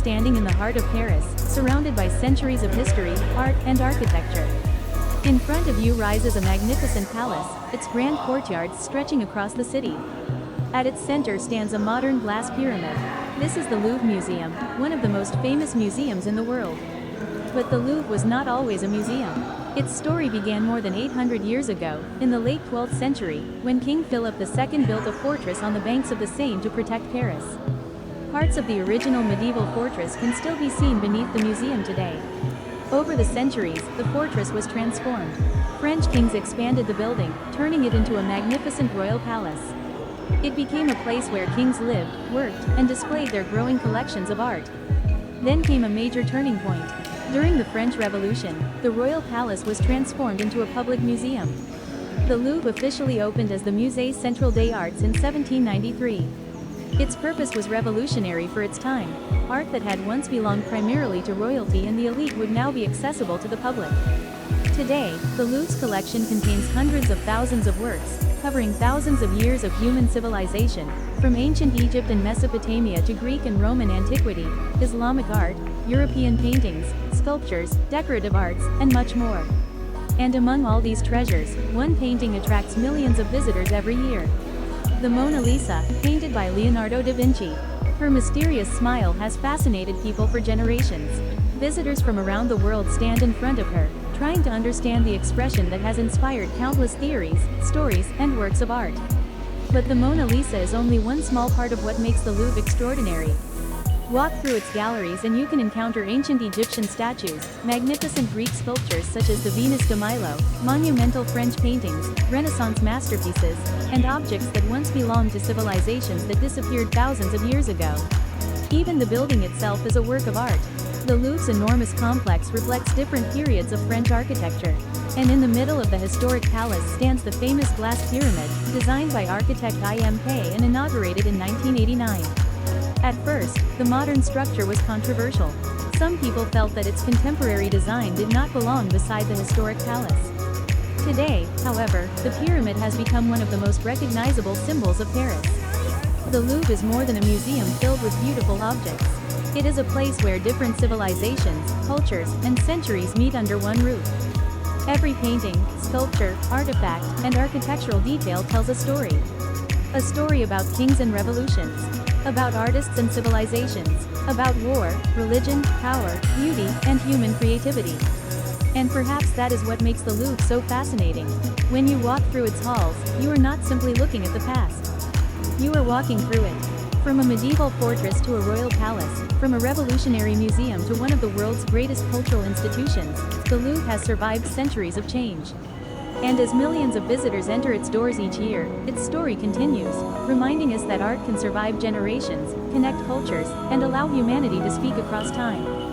standing in the heart of Paris, surrounded by centuries of history, art, and architecture. In front of you rises a magnificent palace, its grand courtyards stretching across the city. At its center stands a modern glass pyramid. This is the Louvre Museum, one of the most famous museums in the world. But the Louvre was not always a museum. Its story began more than 800 years ago, in the late 12th century, when King Philip II built a fortress on the banks of the Seine to protect Paris. Parts of the original medieval fortress can still be seen beneath the museum today. Over the centuries, the fortress was transformed. French kings expanded the building, turning it into a magnificent royal palace. It became a place where kings lived, worked, and displayed their growing collections of art. Then came a major turning point. During the French Revolution, the royal palace was transformed into a public museum. The Louvre officially opened as the Musée Central des Arts in 1793. Its purpose was revolutionary for its time. Art that had once belonged primarily to royalty and the elite would now be accessible to the public. Today, the Louvre's collection contains hundreds of thousands of works, covering thousands of years of human civilization, from ancient Egypt and Mesopotamia to Greek and Roman antiquity, Islamic art, European paintings, sculptures, decorative arts, and much more. And among all these treasures, one painting attracts millions of visitors every year. The Mona Lisa, painted by Leonardo da Vinci. Her mysterious smile has fascinated people for generations. Visitors from around the world stand in front of her, trying to understand the expression that has inspired countless theories, stories, and works of art. But the Mona Lisa is only one small part of what makes the Louvre extraordinary. Walk through its galleries and you can encounter ancient Egyptian statues, magnificent Greek sculptures such as the Venus de Milo, monumental French paintings, Renaissance masterpieces, and objects that once belonged to civilizations that disappeared thousands of years ago. Even the building itself is a work of art. The Louvre's enormous complex reflects different periods of French architecture. And in the middle of the historic palace stands the famous glass pyramid, designed by architect I.M. Pei and inaugurated in 1989. At first, the modern structure was controversial. Some people felt that its contemporary design did not belong beside the historic palace. Today, however, the pyramid has become one of the most recognizable symbols of Paris. The Louvre is more than a museum filled with beautiful objects. It is a place where different civilizations, cultures, and centuries meet under one roof. Every painting, sculpture, artifact, and architectural detail tells a story. A story about kings and revolutions. About artists and civilizations. About war, religion, power, beauty, and human creativity. And perhaps that is what makes the Louvre so fascinating. When you walk through its halls, you are not simply looking at the past. You are walking through it. From a medieval fortress to a royal palace, from a revolutionary museum to one of the world's greatest cultural institutions, the Louvre has survived centuries of change. And as millions of visitors enter its doors each year, its story continues, reminding us that art can survive generations, connect cultures, and allow humanity to speak across time.